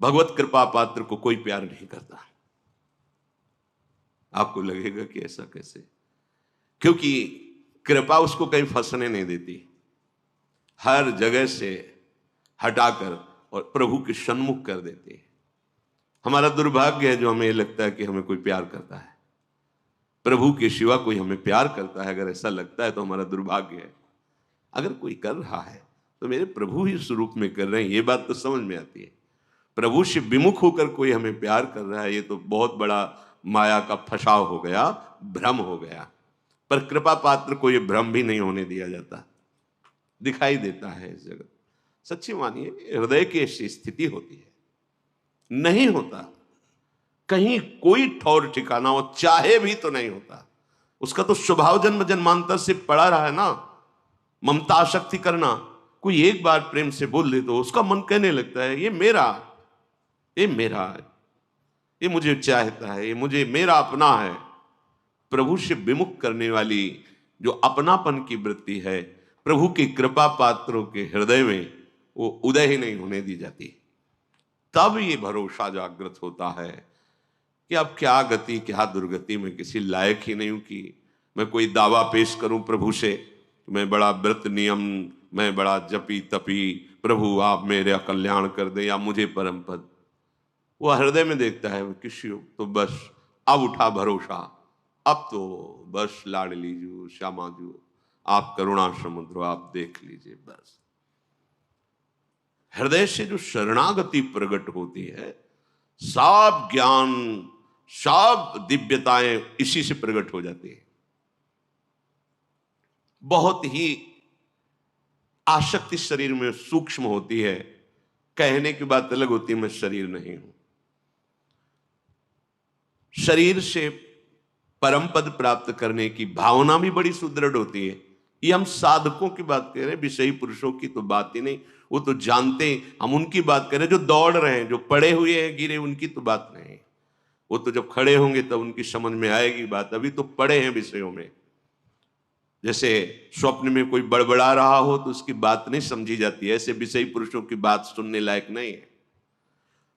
भगवत कृपा पात्र को कोई प्यार नहीं करता। आपको लगेगा कि ऐसा कैसे, क्योंकि कृपा उसको कहीं फंसने नहीं देती, हर जगह से हटाकर और प्रभु के सन्मुख कर देती है। हमारा दुर्भाग्य है जो हमें लगता है कि हमें कोई प्यार करता है, प्रभु के सिवा कोई हमें प्यार करता है। अगर ऐसा लगता है तो हमारा दुर्भाग्य है। अगर कोई कर रहा है तो मेरे प्रभु ही स्वरूप में कर रहे हैं, ये बात तो समझ में आती है। प्रभु से विमुख होकर कोई हमें प्यार कर रहा है, ये तो बहुत बड़ा माया का फसाव हो गया, भ्रम हो गया। पर कृपा पात्र को यह भ्रम भी नहीं होने दिया जाता, दिखाई देता है इस जगत। सच्ची मानिए, हृदय की ऐसी स्थिति होती है, नहीं होता कहीं कोई ठौर ठिकाना हो, चाहे भी तो नहीं होता। उसका तो स्वभाव जन्म जन्मांतर से पड़ा रहा है ना, ममता आसक्ति करना। कोई एक बार प्रेम से बोल दे तो उसका मन कहने लगता है ये मेरा है, ये मुझे चाहता है, ये मुझे मेरा अपना है। प्रभु से विमुख करने वाली जो अपनापन की वृत्ति है, प्रभु की कृपा पात्रों के हृदय में वो उदय ही नहीं होने दी जाती। तब ये भरोसा जागृत होता है कि अब क्या गति क्या दुर्गति, में किसी लायक ही नहीं हूं कि मैं कोई दावा पेश करूं प्रभु से, मैं बड़ा व्रत नियम, मैं बड़ा जपी तपी, प्रभु आप मेरा कल्याण कर दे या मुझे परम पद। वो हृदय में देखता है किसी तो बस अब उठा भरोसा, अब तो बस लाडली जू श्यामा जू आप करुणा समुद्र आप देख लीजिए। बस हृदय से जो शरणागति प्रकट होती है, सब ज्ञान सब दिव्यताएं इसी से प्रकट हो जाती है। बहुत ही आसक्ति शरीर में सूक्ष्म होती है, कहने की बात अलग होती है मैं शरीर नहीं हूं। शरीर से परम पद प्राप्त करने की भावना भी बड़ी सुदृढ़ होती है। ये हम साधकों की बात कर रहे हैं, विषयी पुरुषों की तो बात ही नहीं, वो तो जानते हैं। हम उनकी बात कर रहे हैं जो दौड़ रहे हैं, जो पड़े हुए हैं गिरे, उनकी तो बात नहीं। वो तो जब खड़े होंगे तब उनकी समझ में आएगी बात, अभी तो पड़े हैं विषयों में। जैसे स्वप्न में कोई बड़बड़ा रहा हो तो उसकी बात नहीं समझी जाती है, ऐसे विषयी पुरुषों की बात सुनने लायक नहीं है।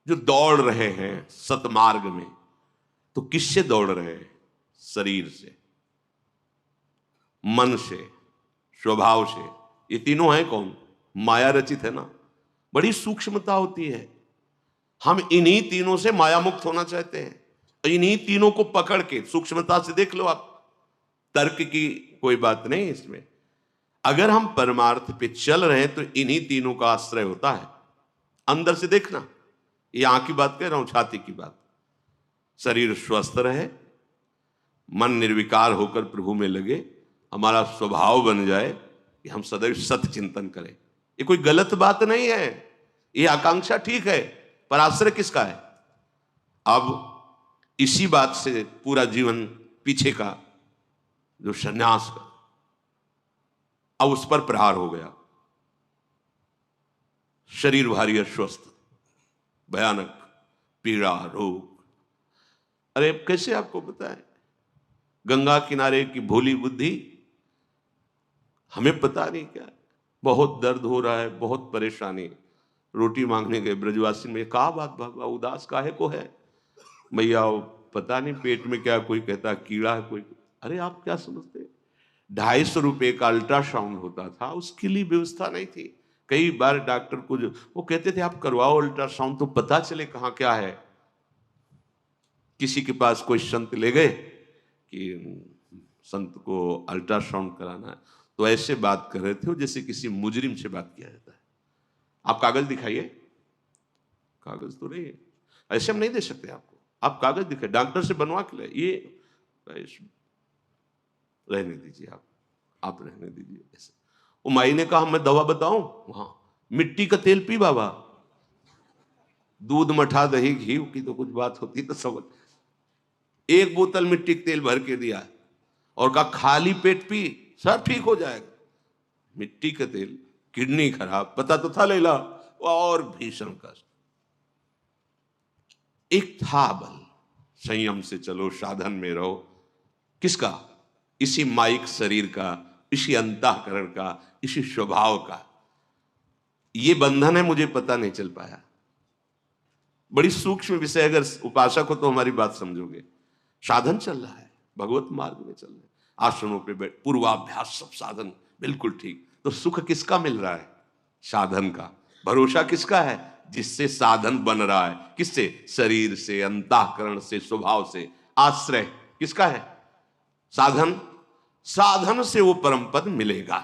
जो दौड़ रहे हैं सतमार्ग में, तो किससे दौड़ रहे हैं? शरीर से, मन से, स्वभाव से। ये तीनों हैं कौन? माया रचित है ना। बड़ी सूक्ष्मता होती है। हम इन्हीं तीनों से माया मुक्त होना चाहते हैं, इन्हीं तीनों को पकड़ के सूक्ष्मता से देख लो आप। तर्क की कोई बात नहीं इसमें। अगर हम परमार्थ पे चल रहे हैं तो इन्हीं तीनों का आश्रय होता है। अंदर से देखना, ये आंख की बात कह रहा हूं, छाती की बात। शरीर स्वस्थ रहे, मन निर्विकार होकर प्रभु में लगे, हमारा स्वभाव बन जाए कि हम सदैव सत चिंतन करें। ये कोई गलत बात नहीं है, ये आकांक्षा ठीक है, पर आश्रय किसका है? अब इसी बात से पूरा जीवन पीछे का जो संन्यास का, अब उस पर प्रहार हो गया। शरीर भारी अस्वस्थ, भयानक पीड़ा, रोग। अरे कैसे आपको पता है? गंगा किनारे की भोली बुद्धि, हमें पता नहीं क्या, बहुत दर्द हो रहा है, बहुत परेशानी। रोटी मांगने गए ब्रजवासी में, कहा बात बाबा उदास काहे को है? भैया पता नहीं पेट में क्या, कोई कहता कीड़ा है, कोई। अरे आप क्या समझते, 250 रुपए का अल्ट्रासाउंड होता था, उसके लिए व्यवस्था नहीं थी। कई बार डॉक्टर को वो कहते थे आप करवाओ अल्ट्रासाउंड तो पता चले कहां क्या है। किसी के पास कोई संत ले गए कि संत को अल्ट्रासाउंड कराना है, तो ऐसे बात कर रहे थे जैसे किसी मुजरिम से बात किया जाता है। आप कागज दिखाइए, कागज तो नहीं है, ऐसे हम नहीं दे सकते आपको, आप कागज दिखाइए, डॉक्टर से बनवा के लाइए। ये रहने दीजिए, आप रहने दीजिए। ऐसे वो माई ने कहा मैं दवा बताऊं? वहां मिट्टी का तेल पी बाबा, दूध मठा दही घी की तो कुछ बात होती तो समझ। एक बोतल मिट्टी का तेल भर के दिया और कहा खाली पेट पी, सब ठीक हो जाएगा। मिट्टी का तेल, किडनी खराब, पता तो था लैला, और भीषण कष्ट। एक था बल, संयम से चलो, साधन में रहो। किसका? इसी माइक शरीर का, इसी अंतःकरण का, इसी स्वभाव का। ये बंधन है, मुझे पता नहीं चल पाया। बड़ी सूक्ष्म विषय, अगर उपासक हो तो हमारी बात समझोगे। साधन चल रहा है, भगवत मार्ग में चल रहे हैं, आसनों पे बैठ, पूर्वाभ्यास, सब साधन बिल्कुल ठीक। तो सुख किसका मिल रहा है? साधन का। भरोसा किसका है? जिससे साधन बन रहा है। किससे? शरीर से, अंतःकरण से, स्वभाव से। आश्रय किसका है? साधन। साधन से वो परम पद मिलेगा।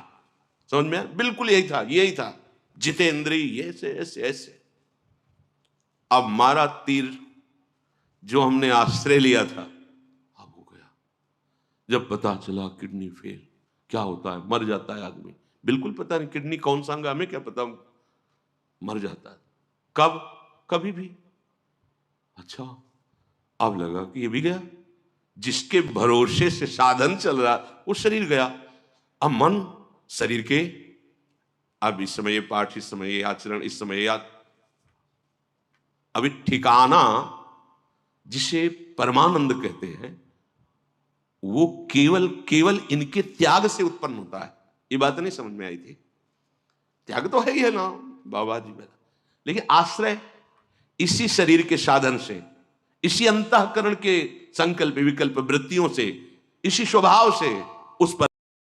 समझ में आया? बिल्कुल यही था, यही था। जितेंद्रिय ऐसे ऐसे ऐसे। अब मारा तीर जो हमने आश्रय लिया था, अब हो गया। जब पता चला किडनी फेल, क्या होता है? मर जाता है आदमी। बिल्कुल पता नहीं किडनी कौन सा अंग, हमें क्या पता, मर जाता है। कब? कभी भी। अच्छा, अब लगा कि ये भी गया। जिसके भरोसे से साधन चल रहा, वो शरीर गया। अब मन शरीर के, अब इस समय ये पाठ, इस समय ये आचरण, इस समय ये अभी ठिकाना जिसे परमानंद कहते हैं, वो केवल केवल इनके त्याग से उत्पन्न होता है। ये बात नहीं समझ में आई थी? त्याग तो है ही है ना बाबा जी मेरा, लेकिन आश्रय इसी शरीर के साधन से, इसी अंतःकरण के संकल्प विकल्प वृत्तियों से, इसी स्वभाव से उस पर